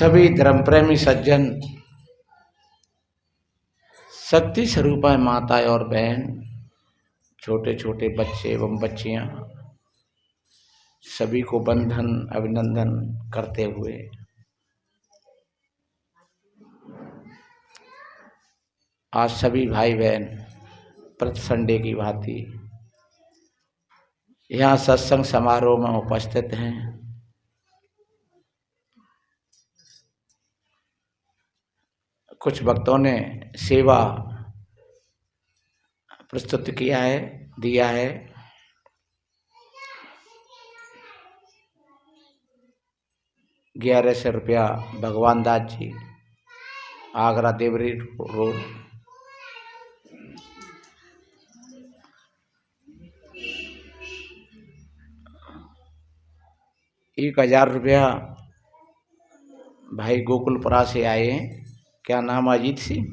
सभी धर्म प्रेमी सज्जन, शक्ति स्वरूपा माताएं और बहन, छोटे छोटे बच्चे एवं बच्चियां, सभी को बंधन अभिनंदन करते हुए आज सभी भाई बहन प्रति संडे की भांति यहाँ सत्संग समारोह में उपस्थित हैं। कुछ भक्तों ने सेवा प्रस्तुत किया है, दिया है। ₹1100 भगवान दास जी, आगरा देवरी रोड। ₹1000 भाई गोकुलपुरा से आए हैं। क्या नाम? अजीत सिंह,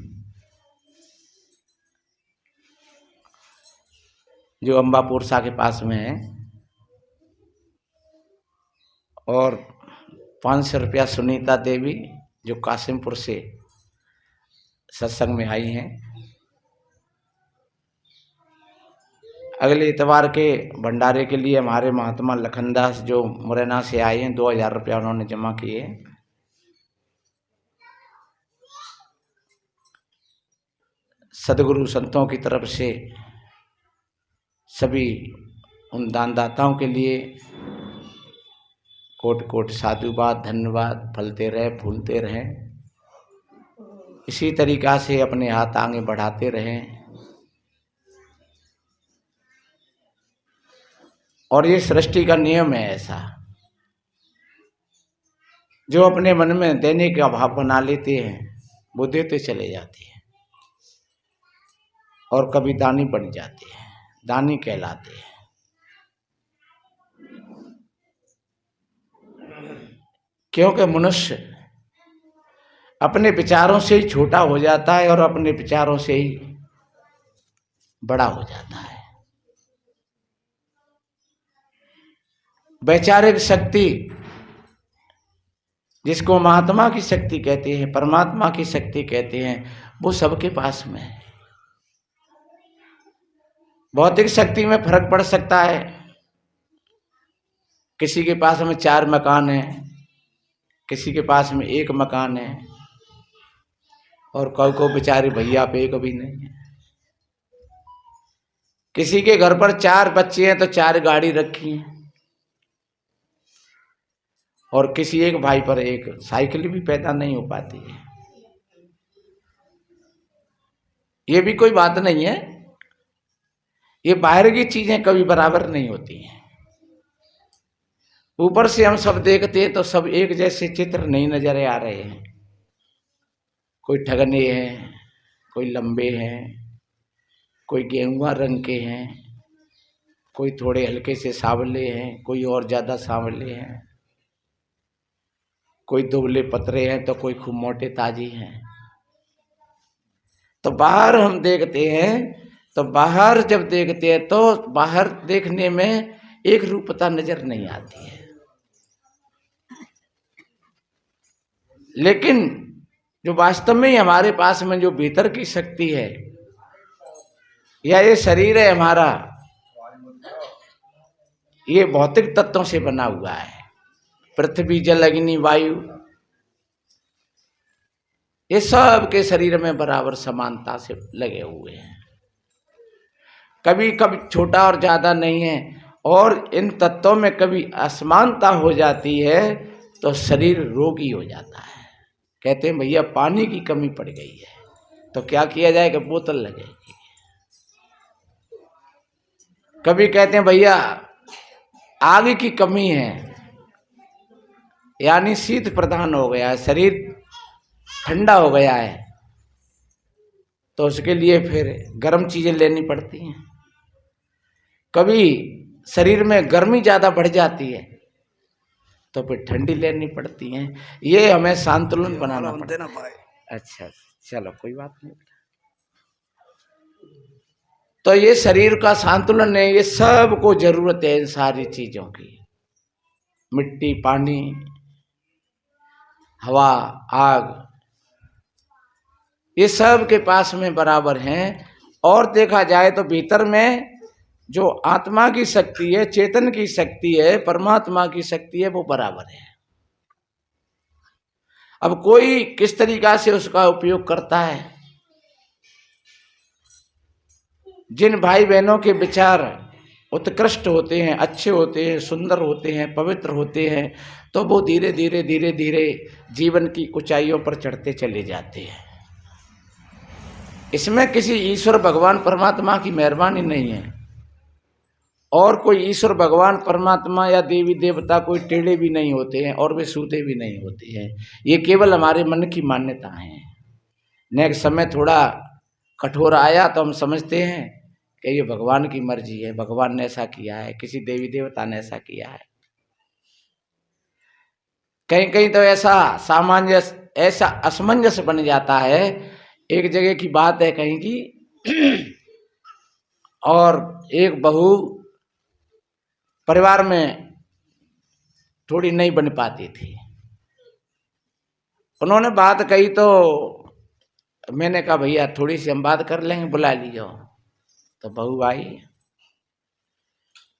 जो अम्बापुर सा के पास में है। और ₹500 सुनीता देवी, जो कासिमपुर से सत्संग में आई हैं। अगले इतवार के भंडारे के लिए हमारे महात्मा लखनदास, जो मुरैना से आए हैं, ₹2000 उन्होंने जमा किए। सदगुरु संतों की तरफ से सभी उन दानदाताओं के लिए कोट कोट साधुवाद, धन्यवाद। फलते रहे, फूलते रहें, इसी तरीक़ा से अपने हाथ आगे बढ़ाते रहें। और ये सृष्टि का नियम है ऐसा, जो अपने मन में देने का भाव बना लेते हैं वो देते चले जाते हैं और कभी दानी बन जाते हैं, दानी कहलाते हैं। क्योंकि मनुष्य अपने विचारों से ही छोटा हो जाता है और अपने विचारों से ही बड़ा हो जाता है। वैचारिक शक्ति, जिसको महात्मा की शक्ति कहते हैं, परमात्मा की शक्ति कहते हैं, वो सबके पास में है। भौतिक शक्ति में फर्क पड़ सकता है। किसी के पास में 4 मकान है, किसी के पास में 1 मकान है, और को बेचारे भैया पे एक भी नहीं है। किसी के घर पर 4 बच्चे हैं तो 4 गाड़ी रखी है, और किसी एक भाई पर एक साइकिल भी पैदा नहीं हो पाती है। ये भी कोई बात नहीं है। ये बाहर की चीजें कभी बराबर नहीं होती हैं। ऊपर से हम सब देखते हैं तो सब एक जैसे चित्र नहीं नजर आ रहे हैं। कोई ठगने हैं, कोई लंबे हैं, कोई गेहुआ रंग के हैं, कोई थोड़े हल्के से सांवले हैं, कोई और ज्यादा सांवले हैं, कोई दुबले पतरे हैं तो कोई खूब मोटे ताजी हैं। तो बाहर हम देखते हैं, तो बाहर जब देखते हैं तो बाहर देखने में एक रूपता नजर नहीं आती है। लेकिन जो वास्तव में हमारे पास में जो भीतर की शक्ति है, या ये शरीर है हमारा, ये भौतिक तत्वों से बना हुआ है। पृथ्वी, जल, अग्नि, वायु, ये सब के शरीर में बराबर समानता से लगे हुए हैं। कभी कभी छोटा और ज्यादा नहीं है। और इन तत्वों में कभी असमानता हो जाती है तो शरीर रोगी हो जाता है। कहते हैं भैया पानी की कमी पड़ गई है, तो क्या किया जाए कि बोतल लगेगी। कभी कहते हैं भैया आग की कमी है, यानी शीत प्रधान हो गया है, शरीर ठंडा हो गया है, तो उसके लिए फिर गर्म चीजें लेनी पड़ती हैं। कभी शरीर में गर्मी ज्यादा बढ़ जाती है तो फिर ठंडी लेनी पड़ती है। ये हमें संतुलन बनाना पड़ता है। अच्छा, चलो कोई बात नहीं। तो ये शरीर का संतुलन है, ये सब को जरूरत है इन सारी चीजों की। मिट्टी, पानी, हवा, आग, ये सब के पास में बराबर हैं। और देखा जाए तो भीतर में जो आत्मा की शक्ति है, चेतन की शक्ति है, परमात्मा की शक्ति है, वो बराबर है। अब कोई किस तरीका से उसका उपयोग करता है। जिन भाई बहनों के विचार उत्कृष्ट होते हैं, अच्छे होते हैं, सुंदर होते हैं, पवित्र होते हैं, तो वो धीरे धीरे धीरे धीरे जीवन की ऊंचाइयों पर चढ़ते चले जाते हैं। इसमें किसी ईश्वर भगवान परमात्मा की मेहरबानी नहीं है। और कोई ईश्वर भगवान परमात्मा या देवी देवता कोई टेढ़े भी नहीं होते हैं और वे सूधे भी नहीं होते हैं। ये केवल हमारे मन की मान्यताएं हैं। नेक्स्ट समय थोड़ा कठोर आया तो हम समझते हैं कि ये भगवान की मर्जी है, भगवान ने ऐसा किया है, किसी देवी देवता ने ऐसा किया है। कहीं कहीं तो ऐसा सामंजस्य, ऐसा असमंजस बन जाता है। एक जगह की बात है कहीं की, और एक बहू परिवार में थोड़ी नहीं बन पाती थी। उन्होंने बात कही तो मैंने कहा भैया थोड़ी सी हम बात कर लेंगे, बुला लीजिए। तो बहू आई,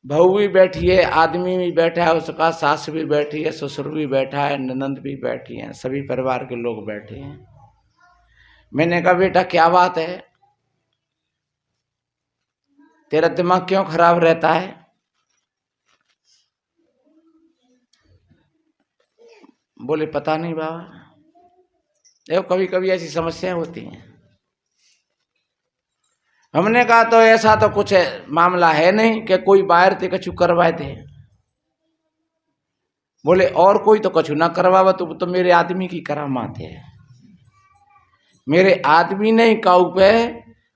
बहू भी बैठी है, आदमी भी बैठा है उसका, सास भी बैठी है, ससुर भी बैठा है, ननंद भी बैठी है, सभी परिवार के लोग बैठे हैं। मैंने कहा बेटा क्या बात है, तेरा दिमाग क्यों खराब रहता है। बोले पता नहीं बाबा, देखो कभी कभी ऐसी समस्याएं होती हैं। हमने कहा तो ऐसा तो कुछ मामला है नहीं कि कोई बाहर से कछु करवाए थे। बोले और कोई तो कछु ना करवावा, तो मेरे आदमी की करामात है। मेरे आदमी नहीं काऊ पे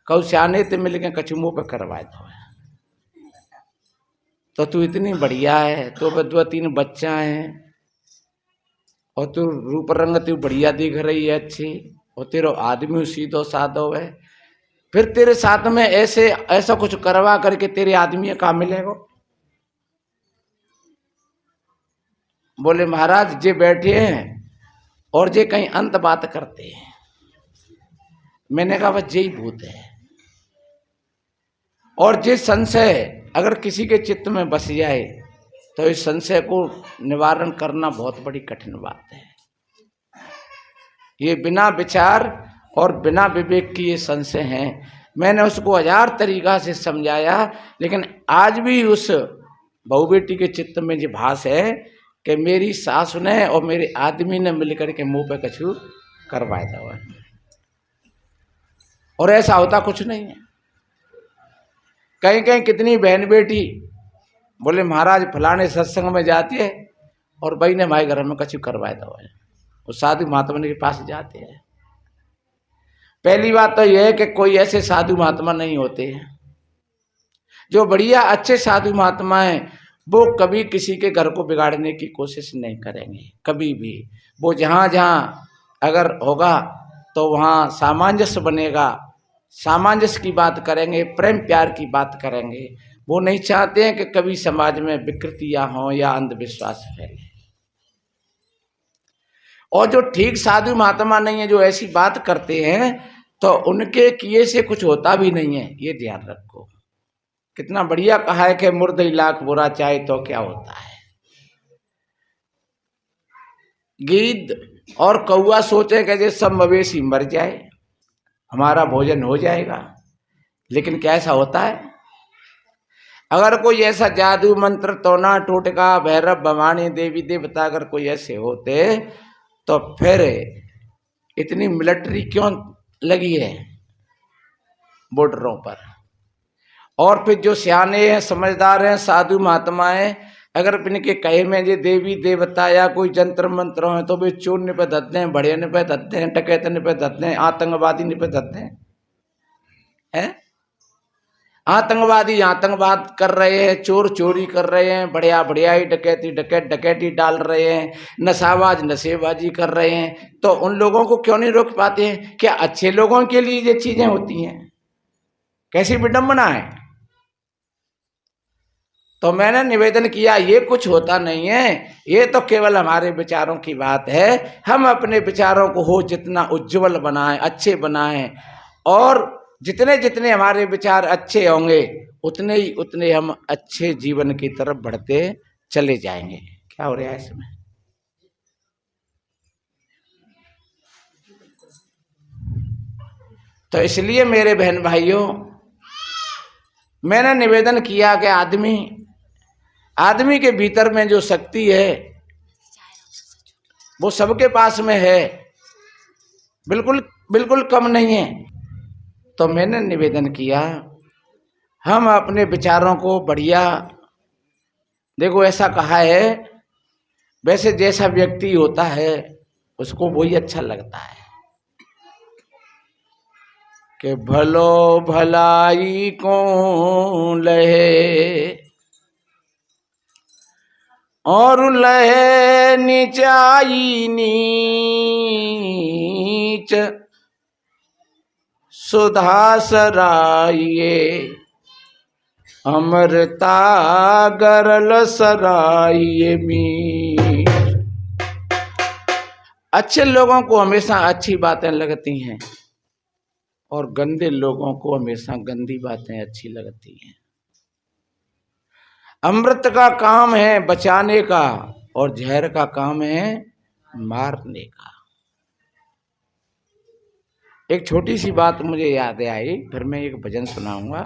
कऊ सियाने ते मिल के कछु मुँह पे करवाए तो तू इतनी बढ़िया है, तो 2-3 बच्चा हैं और तू रूप रंग तू बढ़िया दिख रही है, अच्छी, और तेरा आदमी सीधो साधो है, फिर तेरे साथ में ऐसे ऐसा कुछ करवा करके तेरे आदमी का मिलेगा। बोले महाराज जे बैठे हैं और जे कहीं अंत बात करते हैं। मैंने कहा बस यही भूत है। और जे संशय अगर किसी के चित्त में बस जाए तो इस संशय को निवारण करना बहुत बड़ी कठिन बात है। ये बिना विचार और बिना विवेक की ये संशय हैं। मैंने उसको 1000 तरीका से समझाया, लेकिन आज भी उस बहू बेटी के चित्त में जो भास है कि मेरी सास ने और मेरे आदमी ने मिलकर के मुंह पे कछु करवाया था, और ऐसा होता कुछ नहीं है। कहीं कहीं कितनी बहन बेटी बोले महाराज फलाने सत्संग में जाती है और भाई ने हमारे घर में कछु करवाया था, वो साधु महात्मा के पास जाते हैं। पहली बात तो यह है कि कोई ऐसे साधु महात्मा नहीं होते हैं। जो बढ़िया अच्छे साधु महात्मा हैं वो कभी किसी के घर को बिगाड़ने की कोशिश नहीं करेंगे, कभी भी। वो जहाँ जहाँ अगर होगा तो वहाँ सामंजस्य बनेगा, सामंजस्य की बात करेंगे, प्रेम प्यार की बात करेंगे। वो नहीं चाहते हैं कि कभी समाज में विकृतियां हों या अंधविश्वास फैले। और जो ठीक साधु महात्मा नहीं है, जो ऐसी बात करते हैं, तो उनके किए से कुछ होता भी नहीं है, ये ध्यान रखो। कितना बढ़िया कहा है कि मुर्द लाख बुरा चाहे तो क्या होता है। गीद और कौआ सोचे कि जैसे सब मवेशी मर जाए, हमारा भोजन हो जाएगा, लेकिन क्या ऐसा होता है? अगर कोई ऐसा जादू मंत्र टोना टोटका भैरव भवानी देवी देवता अगर कोई ऐसे होते तो फिर इतनी मिलिट्री क्यों लगी है बॉर्डरों पर। और फिर जो सियाने हैं, समझदार हैं, साधु महात्मा हैं, अगर इनके कहे में जो देवी देवता या कोई जंत्र मंत्र हो तो वे चोर निपे धत्ते हैं, बढ़िया निपे धत्ते हैं, डकैत निपे धत्ते हैं, आतंकवादी निपे धत्ते हैं। आतंकवादी आतंकवाद कर रहे हैं, चोर चोरी कर रहे हैं, बढ़िया बढ़िया ही डकैती डाल रहे हैं, नशाबाज नशेबाजी कर रहे हैं, तो उन लोगों को क्यों नहीं रोक पाते हैं? क्या अच्छे लोगों के लिए ये चीजें होती हैं? कैसी विडंबना है। तो मैंने निवेदन किया ये कुछ होता नहीं है, ये तो केवल हमारे विचारों की बात है। हम अपने विचारों को हो जितना उज्जवल बनाएं, अच्छे बनाएं, और जितने जितने हमारे विचार अच्छे होंगे उतने ही उतने हम अच्छे जीवन की तरफ बढ़ते चले जाएंगे। क्या हो रहा है इसमें? तो इसलिए मेरे बहन भाइयों, मैंने निवेदन किया कि आदमी के भीतर में जो शक्ति है वो सबके पास में है, बिल्कुल बिल्कुल कम नहीं है। तो मैंने निवेदन किया हम अपने विचारों को बढ़िया, देखो ऐसा कहा है, वैसे जैसा व्यक्ति होता है उसको वही अच्छा लगता है कि भलो भलाई को लहे और लहे नीचाई नीच, सुधा सराइए अमृता गरल सराइए मीठ। अच्छे लोगों को हमेशा अच्छी बातें लगती हैं और गंदे लोगों को हमेशा गंदी बातें अच्छी लगती हैं। अमृत का काम है बचाने का और जहर का काम है मारने का। एक छोटी सी बात मुझे याद आई, फिर मैं एक भजन सुनाऊंगा।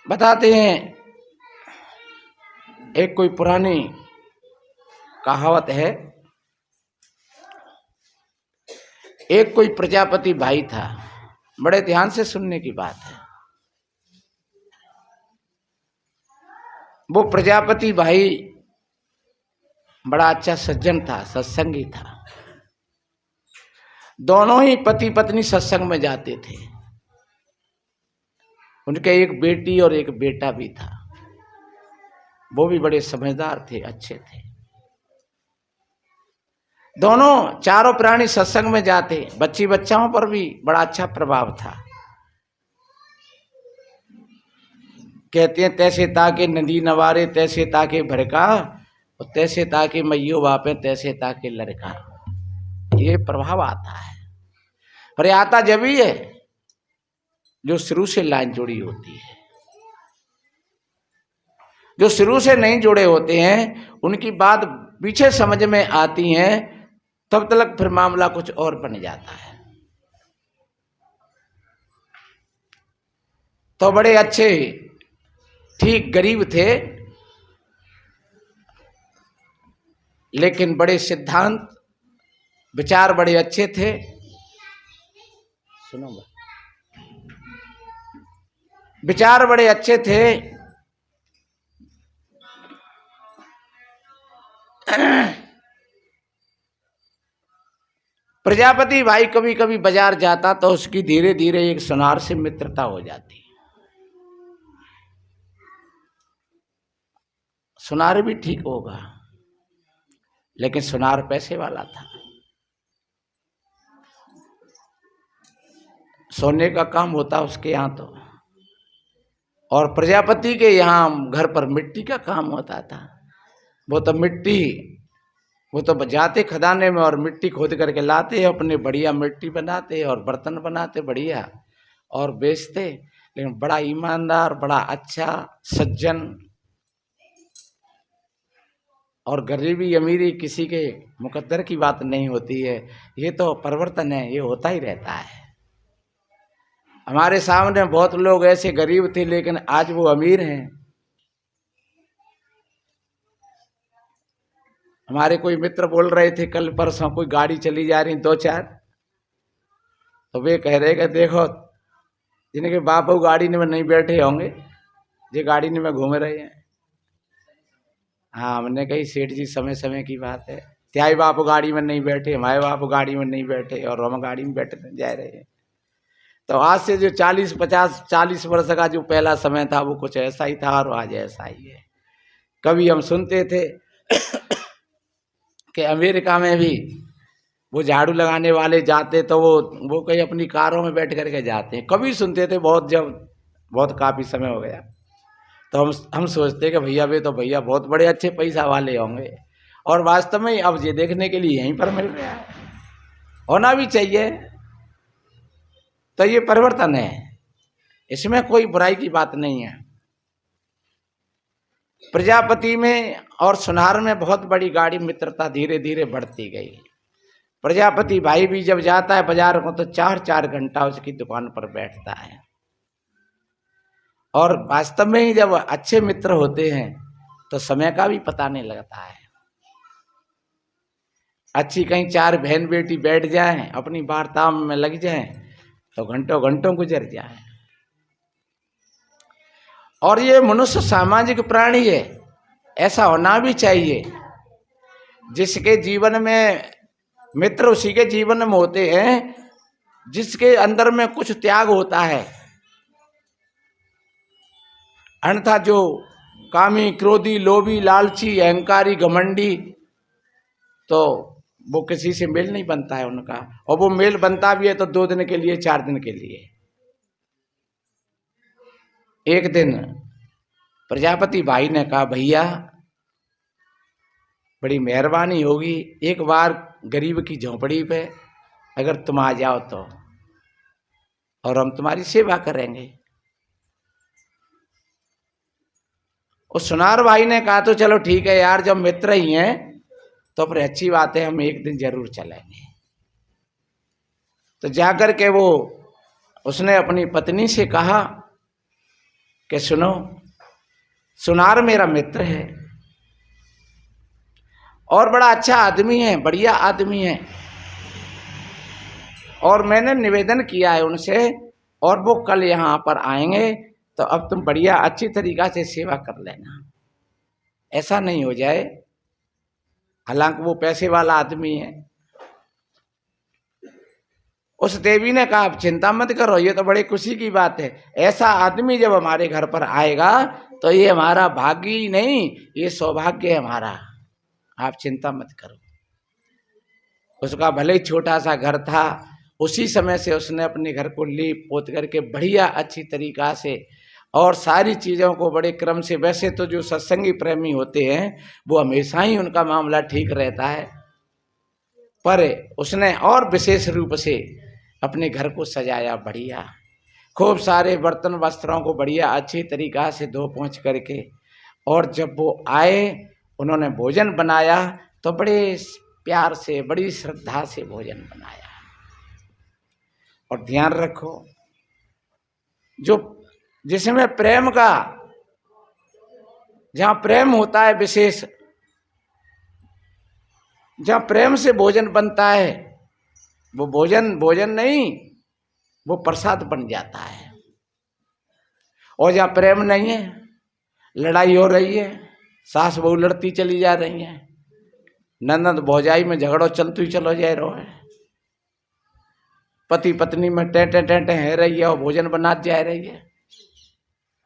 बताते हैं, एक कोई पुरानी कहावत है, एक कोई प्रजापति भाई था, बड़े ध्यान से सुनने की बात है। वो प्रजापति भाई बड़ा अच्छा सज्जन था, सत्संगी था। दोनों ही पति पत्नी सत्संग में जाते थे। उनके एक बेटी और एक बेटा भी था। वो भी बड़े समझदार थे, अच्छे थे। दोनों चारों प्राणी सत्संग में जाते, बच्ची बच्चाओं पर भी बड़ा अच्छा प्रभाव था। कहते हैं तैसे ताके नदी नवारे, तैसे ताके भरका, और तैसे ताके मैयो बापे, तैसे ताके लड़का। ये प्रभाव आता है, पर ये आता जब ही है जो शुरू से लाइन जुड़ी होती है। जो शुरू से नहीं जुड़े होते हैं उनकी बात पीछे समझ में आती है, तब तक फिर मामला कुछ और बन जाता है। तो बड़े अच्छे, ठीक गरीब थे, लेकिन बड़े सिद्धांत विचार बड़े अच्छे थे। सुनो, विचार बड़े अच्छे थे। प्रजापति भाई कभी कभी बाजार जाता तो उसकी धीरे धीरे एक सुनार से मित्रता हो जाती। सुनार भी ठीक होगा, लेकिन सुनार पैसे वाला था। सोने का काम होता उसके यहाँ तो, और प्रजापति के यहाँ घर पर मिट्टी का काम होता था। वो तो जाते खदाने में और मिट्टी खोद करके लाते, अपने बढ़िया मिट्टी बनाते और बर्तन बनाते बढ़िया और बेचते। लेकिन बड़ा ईमानदार, बड़ा अच्छा सज्जन, और गरीबी अमीरी किसी के मुकद्दर की बात नहीं होती है। ये तो परिवर्तन है, ये होता ही रहता है। हमारे सामने बहुत लोग ऐसे गरीब थे लेकिन आज वो अमीर हैं। हमारे कोई मित्र बोल रहे थे कल परसों, कोई गाड़ी चली जा रही 2-4, तो वे कह रहे कि देखो जिनके बापू गाड़ी में नहीं बैठे होंगे, ये गाड़ी में घूम रहे हैं। हाँ, हमने कही सेठ जी समय समय की बात है, त्याई बापू गाड़ी में नहीं बैठे, हमारे बापू गाड़ी में नहीं बैठे और हम गाड़ी में बैठे जा रहे हैं। तो आज से जो 40 वर्ष का जो पहला समय था वो कुछ ऐसा ही था और आज ऐसा ही है। कभी हम सुनते थे कि अमेरिका में भी वो झाड़ू लगाने वाले जाते तो वो कहीं अपनी कारों में बैठ करके जाते हैं। कभी सुनते थे बहुत, जब बहुत काफ़ी समय हो गया तो हम सोचते कि भैया वे तो भैया बहुत बड़े अच्छे पैसा वाले होंगे, और वास्तव में अब ये देखने के लिए यहीं पर मिल रहा है। होना भी चाहिए। तो ये परिवर्तन है, इसमें कोई बुराई की बात नहीं है। प्रजापति में और सुनार में बहुत बड़ी गाढ़ी मित्रता धीरे धीरे बढ़ती गई। प्रजापति भाई भी जब जाता है बाजार को तो 4-4 घंटा उसकी दुकान पर बैठता है, और वास्तव में ही जब अच्छे मित्र होते हैं तो समय का भी पता नहीं लगता है। अच्छी कहीं 4 बहन बेटी बैठ जाएं, अपनी वार्ता में लग जाएं तो घंटों घंटों गुजर जाएं। और ये मनुष्य सामाजिक प्राणी है, ऐसा होना भी चाहिए। जिसके जीवन में मित्र उसी के जीवन में होते हैं जिसके अंदर में कुछ त्याग होता है। अन्यथा जो कामी, क्रोधी, लोभी, लालची, अहंकारी, घमंडी, तो वो किसी से मेल नहीं बनता है उनका। और वो मेल बनता भी है तो 2 दिन के लिए, 4 दिन के लिए। एक दिन प्रजापति भाई ने कहा, भैया बड़ी मेहरबानी होगी, एक बार गरीब की झोंपड़ी पे अगर तुम आ जाओ तो, और हम तुम्हारी सेवा करेंगे। उस सुनार भाई ने कहा तो चलो ठीक है यार, जब मित्र ही हैं तो फिर अच्छी बात है, हम एक दिन जरूर चलेंगे। तो जाकर के वो उसने अपनी पत्नी से कहा कि सुनो, सुनार मेरा मित्र है और बड़ा अच्छा आदमी है, बढ़िया आदमी है, और मैंने निवेदन किया है उनसे, और वो कल यहाँ पर आएंगे तो अब तुम बढ़िया अच्छी तरीका से सेवा कर लेना। ऐसा नहीं हो जाए, हालांकि वो पैसे वाला आदमी है। उस देवी ने कहा, आप चिंता मत करो, ये तो बड़ी खुशी की बात है। ऐसा आदमी जब हमारे घर पर आएगा तो ये हमारा भाग्य ही नहीं, ये सौभाग्य है हमारा। आप चिंता मत करो। उसका भले ही छोटा सा घर था, उसी समय से उसने अपने घर को लीप पोत करके बढ़िया अच्छी तरीका से और सारी चीज़ों को बड़े क्रम से, वैसे तो जो सत्संगी प्रेमी होते हैं वो हमेशा ही उनका मामला ठीक रहता है, पर उसने और विशेष रूप से अपने घर को सजाया बढ़िया, खूब सारे बर्तन वस्त्रों को बढ़िया अच्छी तरीका से धो पोंछ करके, और जब वो आए उन्होंने भोजन बनाया तो बड़े प्यार से, बड़ी श्रद्धा से भोजन बनाया। और ध्यान रखो, जो जिसमें प्रेम का, जहाँ प्रेम होता है विशेष, जहाँ प्रेम से भोजन बनता है, वो भोजन नहीं, वो प्रसाद बन जाता है। और जहाँ प्रेम नहीं है, लड़ाई हो रही है, सास बहू लड़ती चली जा रही है, ननद भौजाई में झगड़ो चलती चलो जा रहा है, पति पत्नी में टेंटे टेंटे है रही है और भोजन बना जा रही है,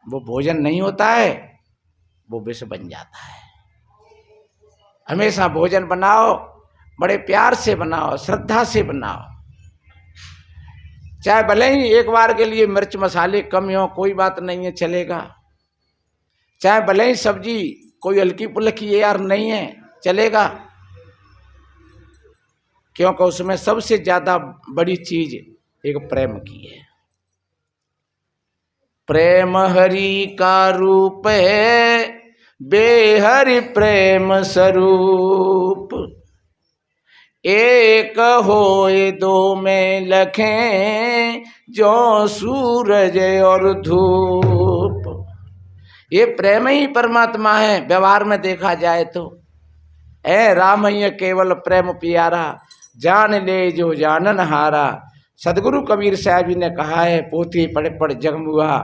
वो भोजन नहीं होता है, वो विष बन जाता है। हमेशा भोजन बनाओ, बड़े प्यार से बनाओ, श्रद्धा से बनाओ। चाहे भले ही एक बार के लिए मिर्च मसाले कम हो, कोई बात नहीं है, चलेगा। चाहे भले ही सब्जी कोई हल्की पुल्की यार नहीं है, चलेगा, क्योंकि उसमें सबसे ज्यादा बड़ी चीज एक प्रेम की है। प्रेम हरि का रूप है, बेहरि प्रेम स्वरूप, एक होए दो में लखें, जो सूरज और धूप। ये प्रेम ही परमात्मा है व्यवहार में देखा जाए तो। ऐ राम ये केवल प्रेम प्यारा, जान ले जो जानन हारा। सदगुरु कबीर साहब जी ने कहा है, पोथी पढ़ पढ़ जगमुआ,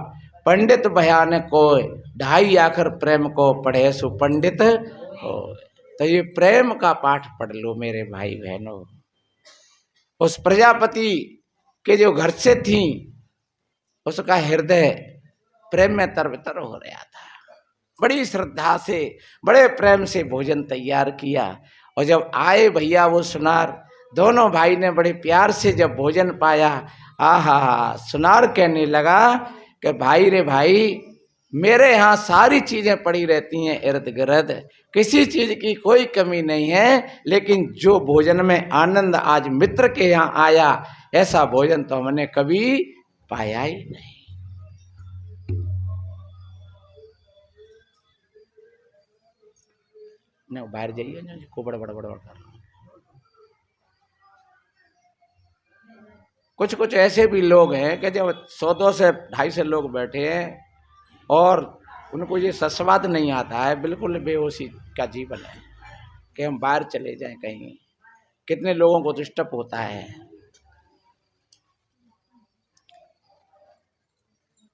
पंडित बयान कोय, ढाई आखर प्रेम को पढ़े सु पंडित हो। तो ये प्रेम का पाठ पढ़ लो मेरे भाई बहनों। उस प्रजापति के जो घर से थी, उसका हृदय प्रेम में तरबतर हो रहा था। बड़ी श्रद्धा से, बड़े प्रेम से भोजन तैयार किया, और जब आए भैया वो सुनार, दोनों भाई ने बड़े प्यार से जब भोजन पाया, आहा, सुनार कहने लगा कि भाई रे भाई, मेरे यहाँ सारी चीजें पड़ी रहती हैं इर्द गिर्द, किसी चीज की कोई कमी नहीं है, लेकिन जो भोजन में आनंद आज मित्र के यहाँ आया, ऐसा भोजन तो हमने कभी पाया ही नहीं। न बाहर जाइए ना, को बड़ा बड़ा बड़ा कर। कुछ कुछ ऐसे भी लोग हैं कि जब 100 से 250 लोग बैठे हैं और उनको ये सस्वाद नहीं आता है, बिल्कुल बेहोशी का जीवन है कि हम बाहर चले जाएं कहीं। कितने लोगों को डिस्टर्ब होता है।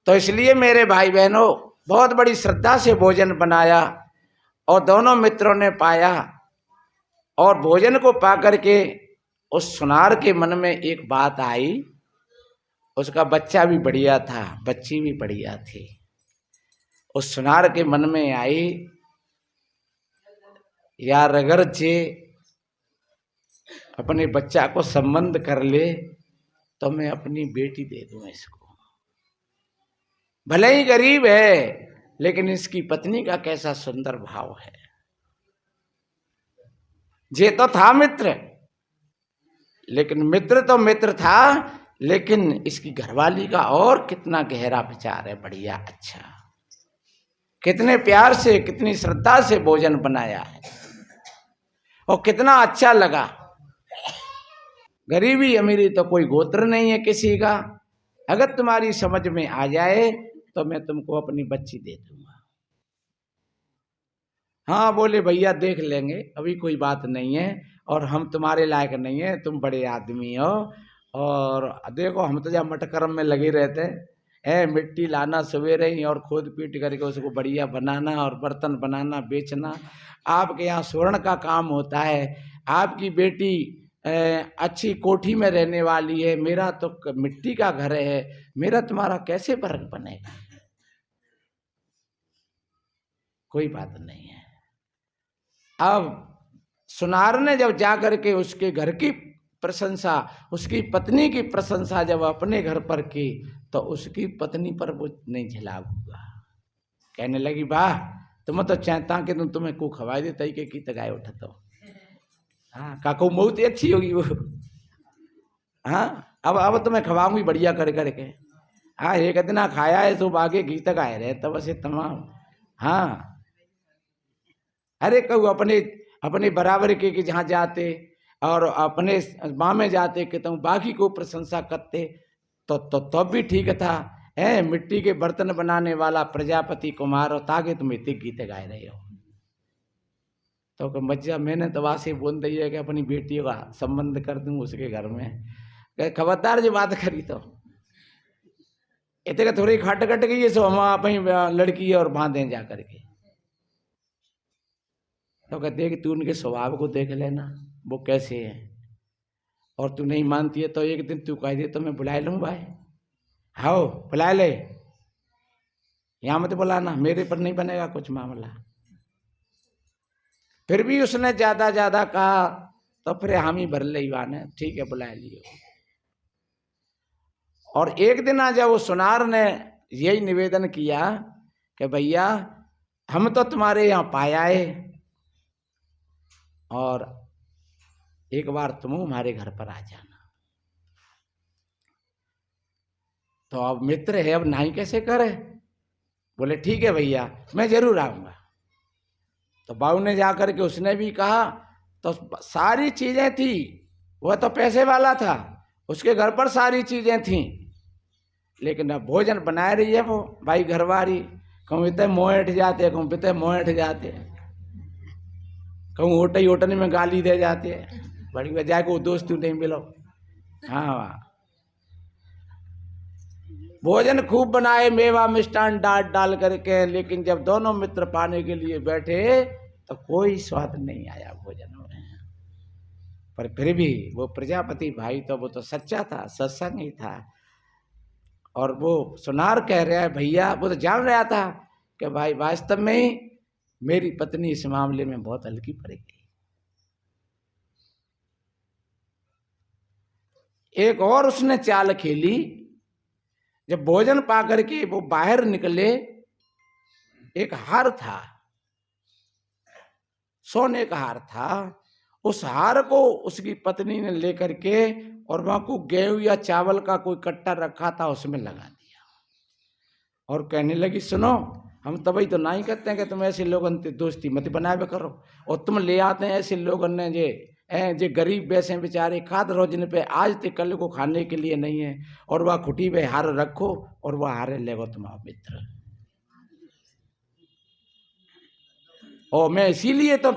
तो इसलिए मेरे भाई बहनों, बहुत बड़ी श्रद्धा से भोजन बनाया और दोनों मित्रों ने पाया, और भोजन को पा करके उस सुनार के मन में एक बात आई। उसका बच्चा भी बढ़िया था, बच्ची भी बढ़िया थी। उस सुनार के मन में आई, यार अगर जे अपने बच्चा को संबंध कर ले तो मैं अपनी बेटी दे दूं इसको। भले ही गरीब है, लेकिन इसकी पत्नी का कैसा सुंदर भाव है। जे तो था मित्र, लेकिन मित्र तो मित्र था, लेकिन इसकी घरवाली का और कितना गहरा विचार है, बढ़िया, अच्छा, कितने प्यार से, कितनी श्रद्धा से भोजन बनाया है और कितना अच्छा लगा। गरीबी अमीरी तो कोई गोत्र नहीं है किसी का। अगर तुम्हारी समझ में आ जाए तो मैं तुमको अपनी बच्ची दे दूंगा। हाँ बोले, भैया देख लेंगे, अभी कोई बात नहीं है, और हम तुम्हारे लायक नहीं है, तुम बड़े आदमी हो, और देखो हम तो जब मटकर्म में लगे रहते हैं, मिट्टी लाना सवेरे ही और खोद पीट करके उसको बढ़िया बनाना और बर्तन बनाना, बेचना। आपके यहाँ स्वर्ण का काम होता है, आपकी बेटी अच्छी कोठी में रहने वाली है, मेरा तो मिट्टी का घर है, मेरा तुम्हारा कैसे फर्क बनेगा? कोई बात नहीं है। अब सुनार ने जब जाकर के उसके घर की प्रशंसा, उसकी पत्नी की प्रशंसा जब अपने घर पर की, तो उसकी पत्नी पर वो नहीं झेला हुआ। कहने लगी, वाह, तुम तो चाहता कि तुम तुम्हें को खवाई दे तई के की तगाए उठत हो। हाँ, काको बहुत ही अच्छी होगी वो। हाँ, अब तुम्हें खवाऊंगी बढ़िया कर करके। हाँ, एक दिन खाया है तो आगे घी तक आए रहे तब से तमाम। हाँ, अरे कहू अपने अपने बराबर के जहाँ जाते और अपने माँ में जाते कि तुम बाकी को प्रशंसा करते तो भी ठीक था। मिट्टी के बर्तन बनाने वाला प्रजापति कुमार और ताकि तुम इतने गीत गाए रहे हो। तो बच्चा मैंने तो वासे बोल दी है कि अपनी बेटी का संबंध कर दूं उसके घर में। खबरदार जो बात करी तो इतने थोड़ी खट कट गई है, सो हम अपनी लड़की और बांधे जा करके। तो कहते हैं कि तू उनके स्वभाव को देख लेना वो कैसे है, और तू नहीं मानती है तो एक दिन तू कह दे तो मैं बुला लूँ भाई। हाँ बुला ले, यहाँ मत बुलाना, मेरे पर नहीं बनेगा कुछ मामला। फिर भी उसने ज्यादा ज्यादा कहा तो फिर हम ही भर ले वाने, ठीक है बुला लियो। और एक दिन जब वो सुनार ने यही निवेदन किया कि भैया हम तो तुम्हारे यहाँ पाया है और एक बार तुम हमारे घर पर आ जाना। तो अब मित्र है, अब नहीं कैसे करे। बोले ठीक है भैया मैं जरूर आऊंगा। तो बाबू ने जाकर के उसने भी कहा, तो सारी चीजें थी, वह तो पैसे वाला था, उसके घर पर सारी चीजें थी, लेकिन अब भोजन बनाए रही है वो भाई घरवारी। कहूँ इतने मोहट जाते, कहूँ इतने मोहट जाते, कहूँ होटल होटल में गाली दे जाते, बड़ी वजह को दोस्त नहीं मिलो। हाँ, भोजन खूब बनाए, मेवा मिष्टान डाल करके, लेकिन जब दोनों मित्र पाने के लिए बैठे तो कोई स्वाद नहीं आया भोजन में। पर फिर भी वो प्रजापति भाई तो वो तो सच्चा था, सत्संग ही था। और वो सुनार कह रहा है भैया, वो तो जान रहा था कि भाई वास्तव में मेरी पत्नी इस मामले में बहुत हल्की पड़ेगी। एक और उसने चाल खेली। जब भोजन पा करके वो बाहर निकले, एक हार था, सोने का हार था। उस हार को उसकी पत्नी ने लेकर के और वहां को गेहूं या चावल का कोई कट्टा रखा था उसमें लगा दिया और कहने लगी, सुनो, हम तभी तो नहीं कहते हैं कि तुम ऐसे लोगों से दोस्ती मत बनाए करो, और तुम ले आते हैं ऐसे लोगों ने जे गरीब वैसे बेचारे खाद रोजने पे आज तक कल को खाने के लिए नहीं है, और वह खुटी पे हार रखो और वह हारे ले तुम्हारा मित्र। और मैं इसीलिए तो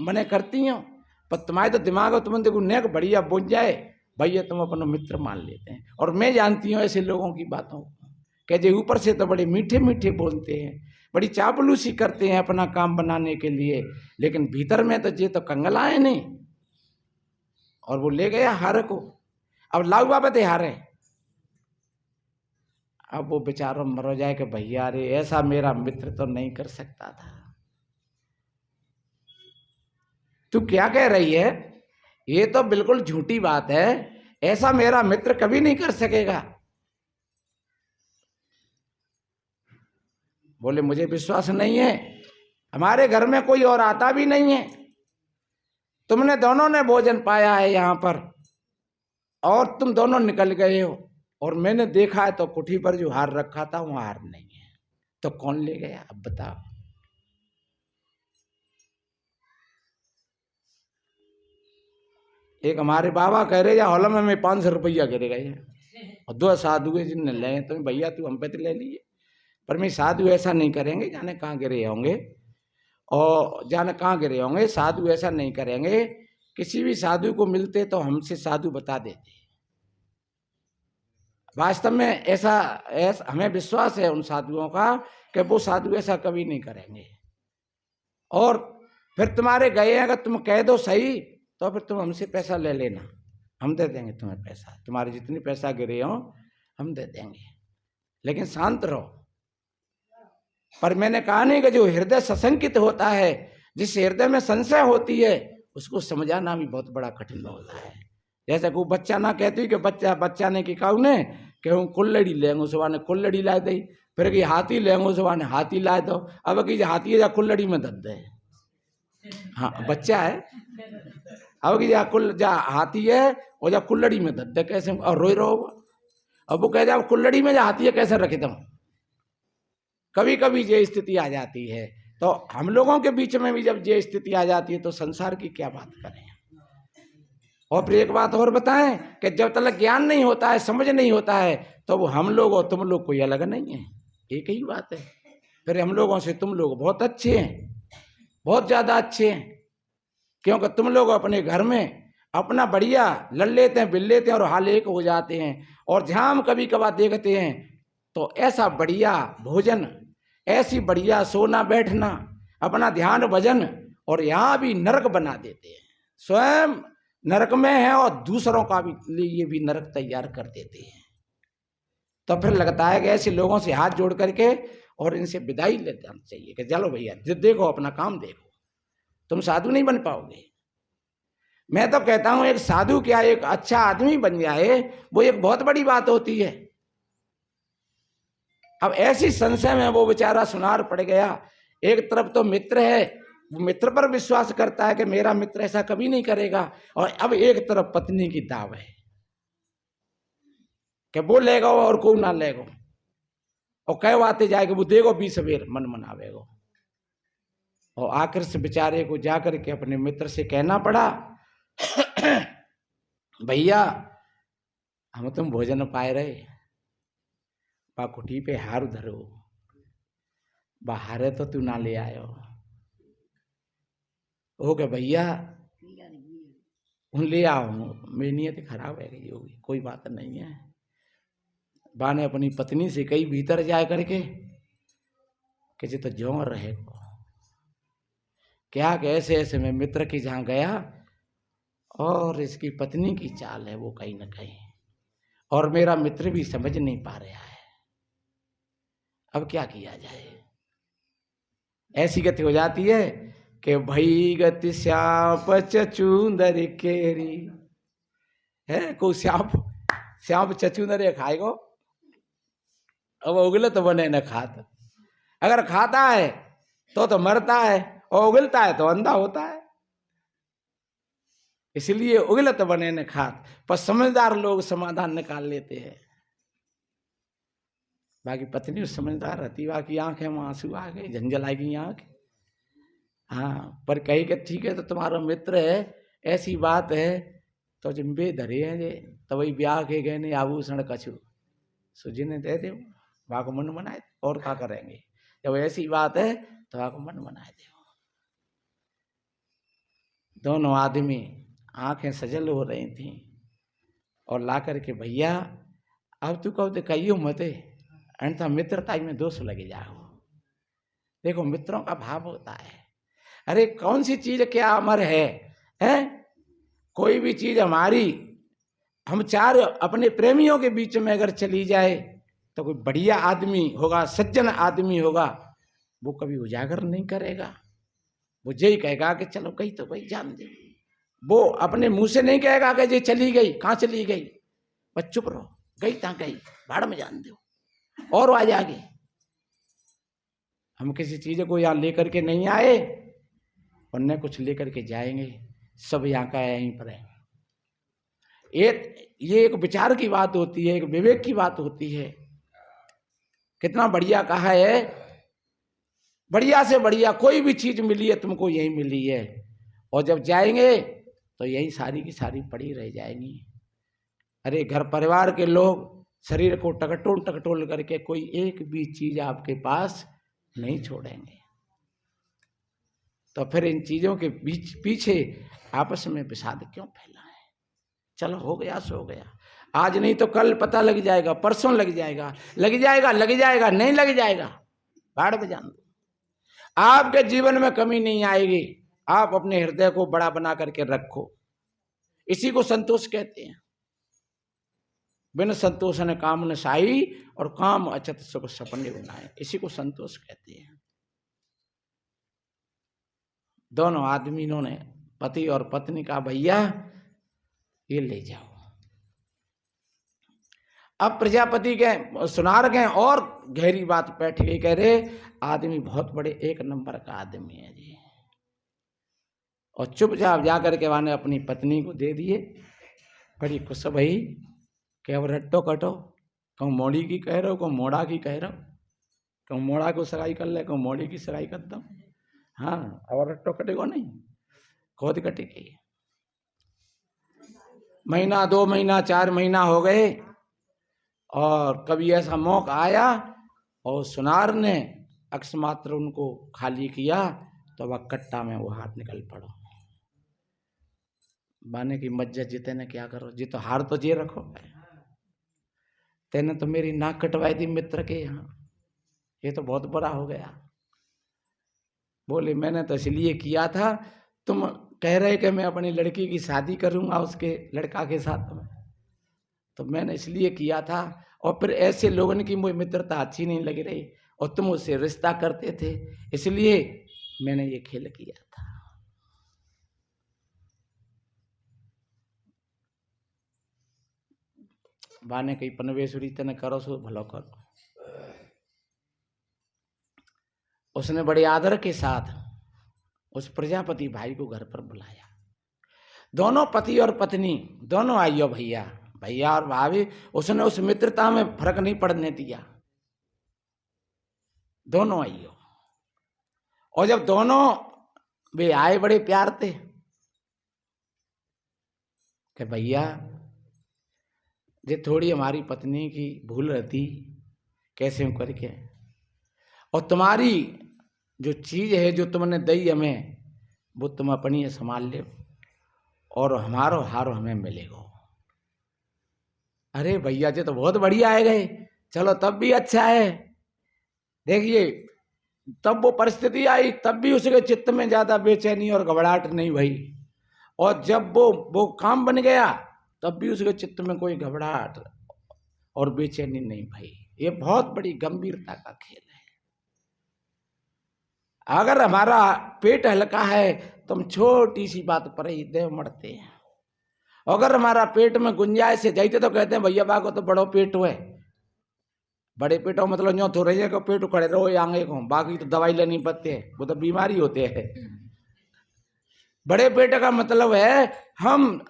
मने करती हूँ, पर तुम्हारे तो दिमाग तुम देखो नेक बढ़िया बोझ जाए भैया, तुम अपना मित्र मान लेते हैं। और मैं जानती हूँ ऐसे लोगों की बातों कि जो ऊपर से तो बड़े मीठे मीठे बोलते हैं, बड़ी चापलूसी करते हैं अपना काम बनाने के लिए, लेकिन भीतर में तो ये तो कंगलाए नहीं। और वो ले गया हारे को। अब लाऊ बाबा थे हारे, अब वो बेचारा मर जाए कि भैया अरे ऐसा मेरा मित्र तो नहीं कर सकता था। तू क्या कह रही है? ये तो बिल्कुल झूठी बात है, ऐसा मेरा मित्र कभी नहीं कर सकेगा। बोले मुझे विश्वास नहीं है, हमारे घर में कोई और आता भी नहीं है, तुमने दोनों ने भोजन पाया है यहाँ पर और तुम दोनों निकल गए हो, और मैंने देखा है तो कुठी पर जो हार रखा था वहां हार नहीं है, तो कौन ले गया? अब बताओ। एक हमारे बाबा कह रहे हॉल में 500 रुपया गिर गए, और 2 साधु जिनने ले तो भैया तू हम पे तो ले लिए, पर मैं साधु ऐसा नहीं करेंगे, जाने कहाँ गिरे होंगे और जाने कहाँ गिरे होंगे। साधु ऐसा नहीं करेंगे, किसी भी साधु को मिलते तो हमसे साधु बता देते। वास्तव में ऐसा हमें विश्वास है उन साधुओं का कि वो साधु ऐसा कभी नहीं करेंगे। और फिर तुम्हारे गए अगर तुम कह दो सही, तो फिर तुम हमसे पैसा ले लेना, हम दे देंगे तुम्हें पैसा, तुम्हारे जितनी पैसा गिरे हो हम दे देंगे, लेकिन शांत रहो। पर मैंने कहा नहीं कि जो हृदय सशंकित होता है, जिस हृदय में संशय होती है, उसको समझाना भी बहुत बड़ा कठिन होता है। जैसे कोई बच्चा ना कहती कि बच्चा ने कि कहू ने कि हम कुल्लड़ी लेंगे, सुबह ने कुल्लड़ी ला दी, फिर कि हाथी लेंगे, सुबह ने हाथी ला दो, अब कि हाथी या कुल्लड़ी में दद दे। हाँ बच्चा है, अब कि जा हाथी है और जा कुल्लड़ी में दद दे, कैसे और रोई रहो। अब वो कह जाओ कुल्लड़ी में जा हाथी है कैसे रखे तुम। कभी कभी ये स्थिति आ जाती है, तो हम लोगों के बीच में भी जब ये स्थिति आ जाती है तो संसार की क्या बात करें। और फिर एक बात और बताएं कि जब तक ज्ञान नहीं होता है, समझ नहीं होता है, तो वो हम लोग और तुम लोग कोई अलग नहीं है, एक ही बात है। फिर हम लोगों से तुम लोग बहुत अच्छे हैं, बहुत ज्यादा अच्छे हैं, क्योंकि तुम लोग अपने घर में अपना बढ़िया लड़ लेते हैं, बिल लेते हैं और हाल एक हो जाते हैं। और जहां हम कभी कभार देखते हैं तो ऐसा बढ़िया भोजन, ऐसी बढ़िया सोना बैठना, अपना ध्यान भजन, और यहाँ भी नरक बना देते हैं। स्वयं नरक में है और दूसरों का भी लिए भी नरक तैयार कर देते हैं। तो फिर लगता है कि ऐसे लोगों से हाथ जोड़ करके और इनसे विदाई ले जाना चाहिए कि चलो भैया देखो अपना काम देखो, तुम साधु नहीं बन पाओगे। मैं तो कहता हूं एक साधु क्या, एक अच्छा आदमी बन जाए, वो एक बहुत बड़ी बात होती है। अब ऐसी संशय में वो बेचारा सुनार पड़ गया। एक तरफ तो मित्र है, वो मित्र पर विश्वास करता है कि मेरा मित्र ऐसा कभी नहीं करेगा, और अब एक तरफ पत्नी की दाव है कि वो लेगा और को ना लेगा, और कई बातें जाएगा वो देगो भी सवेर मन मनावेगो। और आखिर से बेचारे को जाकर के अपने मित्र से कहना पड़ा, भैया हम तुम भोजन पाए रहे, पाकुटी पे हार धरो, बाहर तो तू ना ले आयो। हो गया भैया ले आओ, मेरी नीयत खराब है गई होगी, कोई बात नहीं है। बा ने अपनी पत्नी से कई भीतर जाए करके कि तो जो रहेगा क्या, कि ऐसे ऐसे मैं मित्र की जहां गया और इसकी पत्नी की चाल है वो कहीं ना कहीं, और मेरा मित्र भी समझ नहीं पा रहा है, अब क्या किया जाए। ऐसी गति हो जाती है कि भई गति श्याप चचूंदर केरी है, को श्याप श्याम चचुंदर खाएगो, अब उगले तो बने न खात। अगर खाता है तो मरता है, और उगलता है तो अंधा होता है। इसलिए उगलत बने न खात, पर समझदार लोग समाधान निकाल लेते हैं। बाकी पत्नी समझदार रहती, बाकी आंखें में आंसू आ गए, झंझलाई गई आंख। हाँ, पर कही कि ठीक है तो तुम्हारा मित्र है, ऐसी बात है तो जिम्बे धरे हैं जे, तो वही ब्याह के गए आभूषण कछु सुजी ने दे दे, वहाँ को मन बनाए, और क्या करेंगे। जब ऐसी बात है तो वहाँ को मन बनाए दे। दोनों आदमी आंखें सजल हो रही थी और ला करके, भैया अब तू कब कहियो मते, अन्यथा मित्रता में दोष लगे जाओ। देखो मित्रों का भाव होता है, अरे कौन सी चीज क्या अमर है, कोई भी चीज हमारी, हम चार अपने प्रेमियों के बीच में अगर चली जाए तो कोई बढ़िया आदमी होगा, सज्जन आदमी होगा, वो कभी उजागर नहीं करेगा। वो यही कहेगा कि चलो गई तो गई, जान दे। वो अपने मुंह से नहीं कहेगा कि ये चली गई, कहाँ चली गई, बस चुप रहो, गई ता गई, भाड़ में जान दो, और आ जागे। हम किसी चीज को यहाँ लेकर के नहीं आए और न कुछ लेकर के जाएंगे, सब यहाँ का यहीं पर है। ये एक विचार की बात होती है, एक विवेक की बात होती है। कितना बढ़िया कहा है, बढ़िया से बढ़िया कोई भी चीज मिली है तुमको यही मिली है, और जब जाएंगे तो यही सारी की सारी पड़ी रह जाएंगी। अरे घर परिवार के लोग शरीर को टकटोल करके कोई एक भी चीज आपके पास नहीं छोड़ेंगे, तो फिर इन चीजों के पीछे आपस में विषाद क्यों फैला है। चलो हो गया सो हो गया, आज नहीं तो कल पता लग जाएगा, परसों लग जाएगा, नहीं लग जाएगा, भाड़ में जान दो। आपके जीवन में कमी नहीं आएगी, आप अपने हृदय को बड़ा बना करके रखो, इसी को संतोष कहते हैं। बिन संतोष ने काम न साई, और काम अचत सुख सपने बनाए, इसी को संतोष कहते हैं। दोनों आदमियों ने, पति और पत्नी का, भैया ये ले जाओ। अब प्रजापति के सुनार गए और गहरी बात बैठ गई, कह रहे आदमी बहुत बड़े एक नंबर का आदमी है जी, और चुपचाप जाकर के वाने अपनी पत्नी को दे दिए। बड़ी खुश भई कि अब रट्टो कटो, कहूँ मोड़ी की कह रहे हो, कहूँ मोड़ा की कह रहे हो, कहूँ मोड़ा को सगाई कर ले, कहूँ मोड़ी की सगाई कर दो। हाँ, और रट्टो कटेगा नहीं, खुद कटेगी। महीना 2 महीना 4 महीना हो गए, और कभी ऐसा मौका आया और सुनार ने अकस्मात्र उनको खाली किया, तो वह कट्टा में वो हाथ निकल पड़ो। बाने की मज्जा जीते ने क्या करो जी, तो हार तो जी रखो, तेने तो मेरी नाक कटवाई थी मित्र के यहाँ, ये तो बहुत बड़ा हो गया। बोले मैंने तो इसलिए किया था, तुम कह रहे कि मैं अपनी लड़की की शादी करूंगा उसके लड़का के साथ में, तो मैंने इसलिए किया था, और फिर ऐसे लोगों की मुझे मित्रता अच्छी नहीं लग रही, और तुम उससे रिश्ता करते थे, इसलिए मैंने ये खेल किया था। बाने कही पनवेश्वरी तने करो सो भलो करो। उसने बड़े आदर के साथ उस प्रजापति भाई को घर पर बुलाया। दोनों पति और पत्नी दोनों आइयो, भैया भैया और भाभी, उसने उस मित्रता में फर्क नहीं पड़ने दिया, दोनों आइयो। और जब दोनों वे आए बड़े प्यार थे कि भैया ये थोड़ी हमारी पत्नी की भूल रहती, कैसे करके, और तुम्हारी जो चीज है जो तुमने दी हमें, वो तुम अपनी संभाल ले, और हमारो हारो हमें मिलेगा। अरे भैया जी तो बहुत बढ़िया आए गए, चलो तब भी अच्छा है। देखिए तब वो परिस्थिति आई, तब भी उसके चित्त में ज्यादा बेचैनी और घबराहट नहीं भई, और जब वो काम बन गया तब भी उसके चित्त में कोई घबराहट और बेचैनी नहीं भई। ये बहुत बड़ी गंभीरता का खेल है। अगर हमारा पेट हल्का है तो हम छोटी सी बात पर ही देव मरते हैं, अगर हमारा पेट में गुंजाइश से जाते तो कहते हैं भैया बा को तो बड़ो पेट है, बड़े पेटों मतलब जो थोड़े जगह पेट खड़े रहो आगे को, बाकी तो दवाई लेनी पड़ती है, वो तो बीमारी होते है। बड़े पेट का मतलब है हम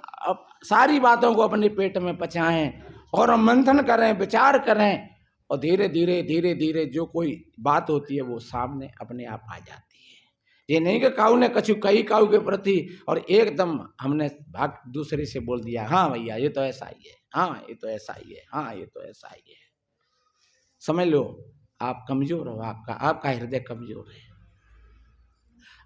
सारी बातों को अपने पेट में पचाएं और हम मंथन करें, विचार करें, और धीरे धीरे धीरे धीरे जो कोई बात होती है वो सामने अपने आप आ जाती है। ये नहीं कि काऊ ने कछु कही काऊ के प्रति और एकदम हमने भाग दूसरे से बोल दिया, हाँ भैया ये तो ऐसा ही है, हाँ ये तो ऐसा ही है, हाँ ये तो ऐसा ही है। समझ लो आप कमजोर हो, आपका हृदय कमजोर है,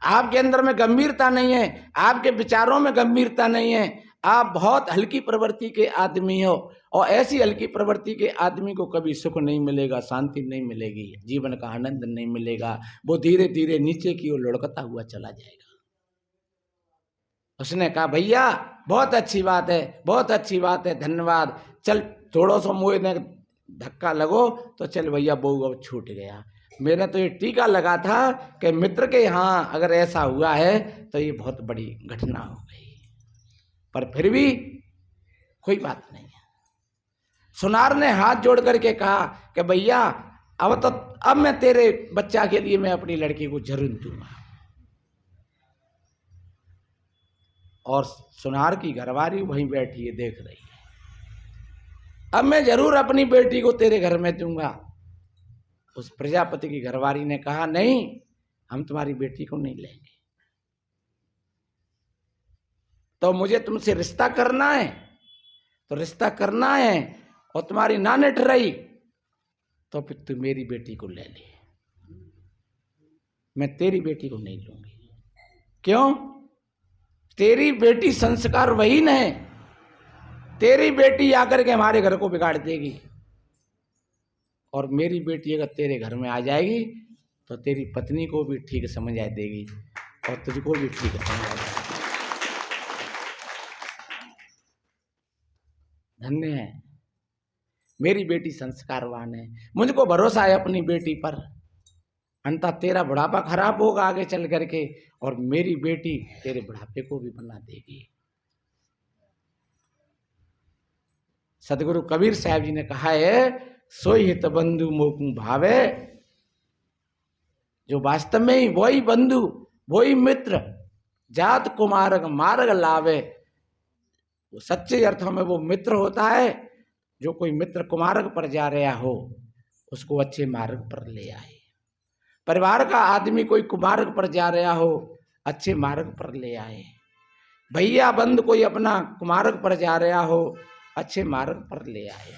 आपके अंदर में गंभीरता नहीं है, आपके विचारों में गंभीरता नहीं है, आप बहुत हल्की प्रवृत्ति के आदमी हो, और ऐसी हल्की प्रवृत्ति के आदमी को कभी सुख नहीं मिलेगा, शांति नहीं मिलेगी, जीवन का आनंद नहीं मिलेगा, वो धीरे धीरे नीचे की ओर लुढ़कता हुआ चला जाएगा। उसने कहा भैया बहुत अच्छी बात है, बहुत अच्छी बात है, धन्यवाद, चल थोड़ा सा मुझे ने धक्का लगो तो चल भैया बहू अब छूट गया। मेरा तो ये टीका लगा था कि मित्र के यहाँ अगर ऐसा हुआ है तो ये बहुत बड़ी घटना हो गई, पर फिर भी कोई बात नहीं है। सुनार ने हाथ जोड़ करके कहा कि भैया अब मैं तेरे बच्चा के लिए मैं अपनी लड़की को जरूर दूंगा। और सुनार की घरवाली वहीं बैठी है, देख रही है, अब मैं जरूर अपनी बेटी को तेरे घर में दूंगा। उस प्रजापति की घरवाली ने कहा नहीं, हम तुम्हारी बेटी को नहीं लेंगे, तो मुझे तुमसे रिश्ता करना है, तो रिश्ता करना है, और तुम्हारी नानी ठहराई तो फिर तू मेरी बेटी को ले ले, मैं तेरी बेटी को नहीं लूंगी। क्यों? तेरी बेटी संस्कार वही न है, तेरी बेटी आकर के हमारे घर को बिगाड़ देगी, और मेरी बेटी अगर तेरे घर में आ जाएगी तो तेरी पत्नी को भी ठीक समझ आ देगी और तुझको भी ठीक समझ आ जाएगी। धन्य है, मेरी बेटी संस्कारवान है, मुझको भरोसा है अपनी बेटी पर, अंततः तेरा बुढ़ापा खराब होगा आगे चल करके, और मेरी बेटी तेरे बुढ़ापे को भी बना देगी। सदगुरु कबीर साहब जी ने कहा है, सोई हित बंधु मोकू भावे, जो वास्तव में ही वही बंधु वही मित्र जात कुमार्ग मार्ग लावे। वो सच्चे अर्थों में वो मित्र होता है जो कोई मित्र कुमार्ग पर जा रहा हो उसको अच्छे मार्ग पर ले आए। परिवार का आदमी कोई कुमार्ग पर जा रहा हो अच्छे मार्ग पर ले आए। भैया बंद कोई अपना कुमार्ग पर जा रहा हो अच्छे मार्ग पर ले आए,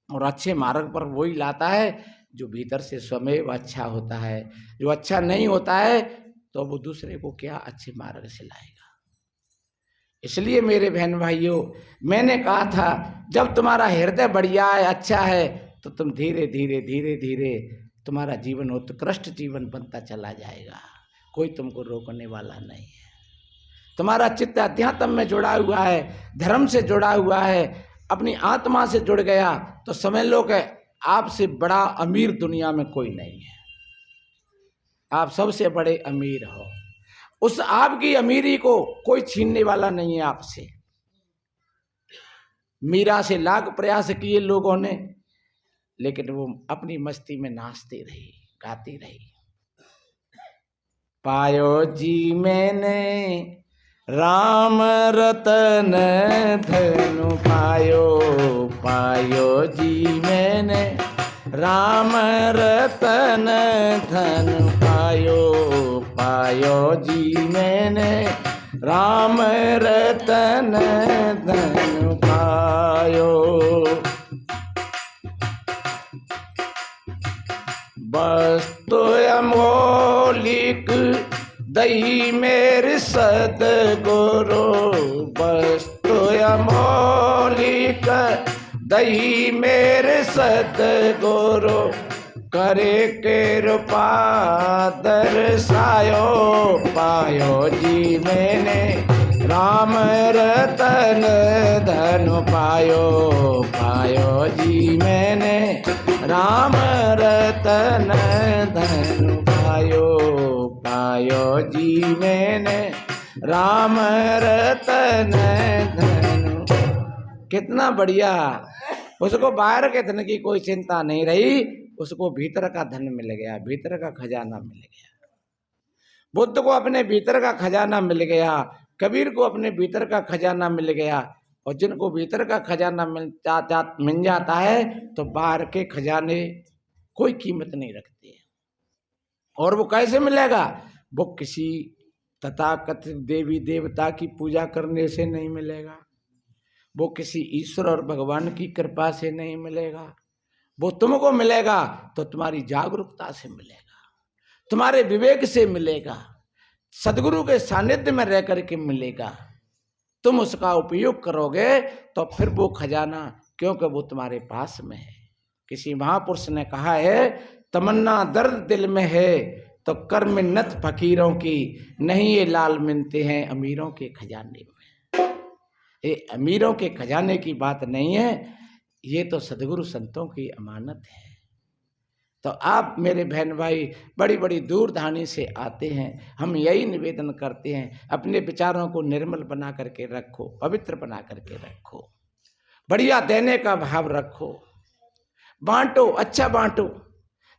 और अच्छे मार्ग पर वही लाता है जो भीतर से स्वयं अच्छा होता है। जो अच्छा नहीं होता है तो वो दूसरे को क्या अच्छे मार्ग से लाएगा। इसलिए मेरे बहन भाइयों, मैंने कहा था जब तुम्हारा हृदय बढ़िया है, अच्छा है, तो तुम धीरे धीरे धीरे धीरे तुम्हारा जीवन उत्कृष्ट जीवन बनता चला जाएगा, कोई तुमको रोकने वाला नहीं है। तुम्हारा चित्त अध्यात्म में जुड़ा हुआ है, धर्म से जुड़ा हुआ है, अपनी आत्मा से जुड़ गया, तो समझ लो कि आपसे बड़ा अमीर दुनिया में कोई नहीं है। आप सबसे बड़े अमीर हो, उस आपकी अमीरी को कोई छीनने वाला नहीं है आपसे। मीरा से लाख प्रयास किए लोगों ने, लेकिन वो अपनी मस्ती में नाचती रही, गाती रही। पायो जी मैंने राम रतन धनु पायो, पायो जी मैंने राम रतन धनु पायो, पायो जी मैंने राम रतन धनु पायो। वस्तु अमोलिक दही मेरे सदगुरु, वस्तु अमोलिक दही मेरे सदगुरु, करे कृपा दर्शायो। पायो जी मैंने राम रतन धनु पायो, पायो जी मैंने राम रतन धनु पायो, पायो जी मैंने राम रतन धनु कितना बढ़िया, उसको बाहर के धन की कोई चिंता नहीं रही, उसको भीतर का धन मिल गया, भीतर का खजाना मिल गया। बुद्ध को अपने भीतर का खजाना मिल गया, कबीर को अपने भीतर का खजाना मिल गया। और जिनको भीतर का खजाना मिल जाता है तो बाहर के खजाने कोई कीमत नहीं रखते। और वो कैसे मिलेगा? वो किसी तथाकथित देवी देवता की पूजा करने से नहीं मिलेगा, वो किसी ईश्वर और भगवान की कृपा से नहीं मिलेगा। वो तुमको मिलेगा तो तुम्हारी जागरूकता से मिलेगा, तुम्हारे विवेक से मिलेगा, सदगुरु के सानिध्य में रह करके मिलेगा। तुम उसका उपयोग करोगे तो फिर वो खजाना, क्योंकि वो तुम्हारे पास में है। किसी महापुरुष ने कहा है, तमन्ना दर्द दिल में है तो कर मिन्नत फकीरों की, नहीं ये लाल मिलते हैं अमीरों के खजाने में। ये अमीरों के खजाने की बात नहीं है, ये तो सदगुरु संतों की अमानत है। तो आप मेरे बहन भाई बड़ी बड़ी दूरधानी से आते हैं, हम यही निवेदन करते हैं, अपने विचारों को निर्मल बना करके रखो, पवित्र बना करके रखो, बढ़िया देने का भाव रखो, बांटो, अच्छा बांटो।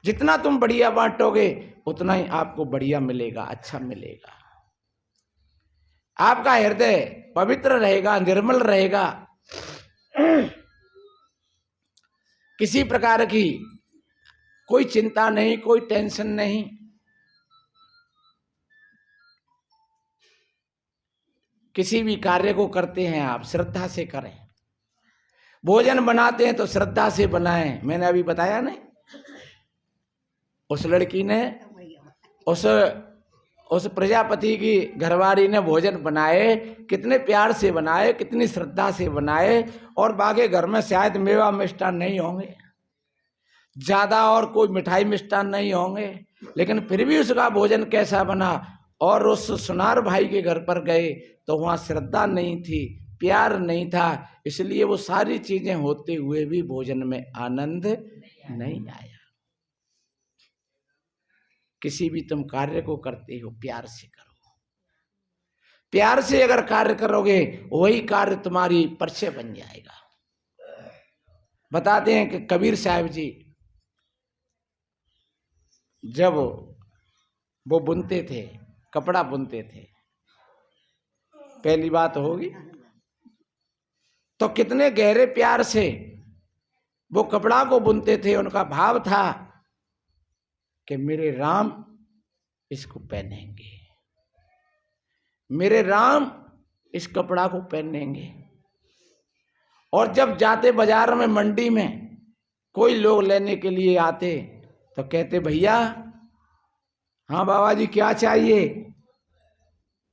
जितना तुम बढ़िया बांटोगे उतना ही आपको बढ़िया मिलेगा, अच्छा मिलेगा। आपका हृदय पवित्र रहेगा, निर्मल रहेगा, किसी प्रकार की कोई चिंता नहीं, कोई टेंशन नहीं। किसी भी कार्य को करते हैं आप श्रद्धा से करें, भोजन बनाते हैं तो श्रद्धा से बनाएं। मैंने अभी बताया नहीं, उस लड़की ने उस प्रजापति की घरवाली ने भोजन बनाए, कितने प्यार से बनाए, कितनी श्रद्धा से बनाए। और बाकी घर में शायद मेवा मिष्ठान नहीं होंगे ज्यादा, और कोई मिठाई मिष्ठान नहीं होंगे, लेकिन फिर भी उसका भोजन कैसा बना। और उस सुनार भाई के घर पर गए तो वहां श्रद्धा नहीं थी, प्यार नहीं था, इसलिए वो सारी चीजें होते हुए भी भोजन में आनंद नहीं आया। किसी भी तुम कार्य को करते हो प्यार से करो, प्यार से अगर कार्य करोगे वही कार्य तुम्हारी परिचय बन जाएगा। बताते हैं कि कबीर साहब जी जब वो बुनते थे, कपड़ा बुनते थे, पहली बात होगी तो कितने गहरे प्यार से वो कपड़ा को बुनते थे। उनका भाव था कि मेरे राम इसको पहनेंगे, मेरे राम इस कपड़ा को पहनेंगे। और जब जाते बाजार में, मंडी में कोई लोग लेने के लिए आते तो कहते, भैया हाँ बाबा जी क्या चाहिए?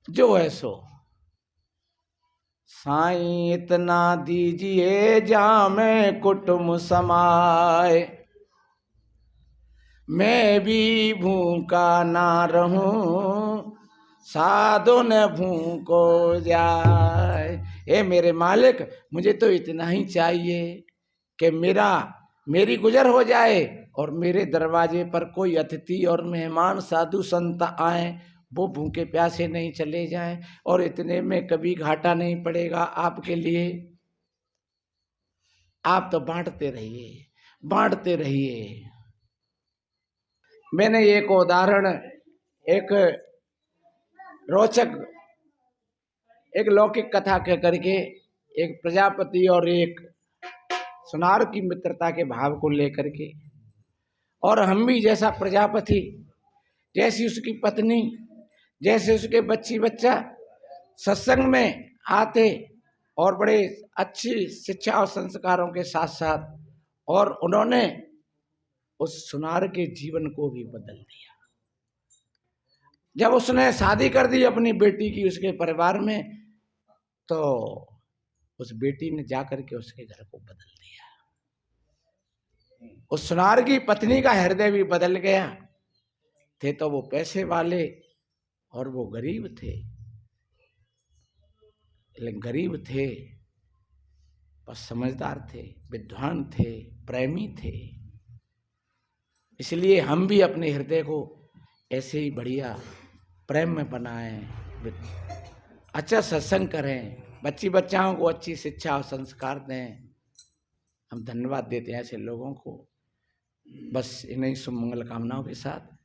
जो है सो। साईं इतना दीजिए जहां में कुटुंब समाए, मैं भी भूखा ना रहूं, साधो न भूखो जाए। ए मेरे मालिक, मुझे तो इतना ही चाहिए कि मेरी गुजर हो जाए और मेरे दरवाजे पर कोई अतिथि और मेहमान साधु संत आए, वो भूखे प्यासे नहीं चले जाएं, और इतने में कभी घाटा नहीं पड़ेगा आपके लिए। आप तो बांटते रहिए, बांटते रहिए। मैंने एक उदाहरण, एक रोचक, एक लौकिक कथा कह करके, एक प्रजापति और एक सुनार की मित्रता के भाव को लेकर के, और हम भी जैसा प्रजापति, जैसी उसकी पत्नी, जैसे उसके बच्ची बच्चा सत्संग में आते और बड़े अच्छी शिक्षा और संस्कारों के साथ साथ, और उन्होंने उस सुनार के जीवन को भी बदल दिया। जब उसने शादी कर दी अपनी बेटी की उसके परिवार में, तो उस बेटी ने जाकर के उसके घर को बदल दिया। उस सुनार की पत्नी का हृदय भी बदल गया। थे तो वो पैसे वाले और वो गरीब थे, लेकिन गरीब थे पर समझदार थे, विद्वान थे, प्रेमी थे। इसलिए हम भी अपने हृदय को ऐसे ही बढ़िया प्रेम में बनाएं, अच्छा सत्संग करें, बच्ची बच्चाओं को अच्छी शिक्षा और संस्कार दें। हम धन्यवाद देते हैं ऐसे लोगों को। बस इन्हीं शुभ मंगल कामनाओं के साथ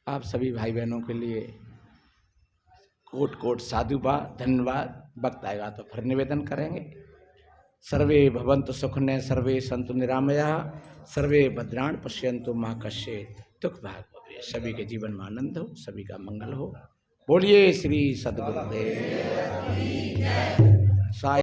आप सभी भाई बहनों के लिए कोट कोट साधुवाद, धन्यवाद। वक्त आएगा तो फिर निवेदन करेंगे। सर्वे भवन्तु सुखिनः, सर्वे सन्तु निरामयाः, सर्वे भद्राणि पश्यन्तु मा कश्चित् दुःख भाग् भवेत्। सभी के जीवन में आनंद हो, सभी का मंगल हो। बोलिए श्री सद्गुरुदेव।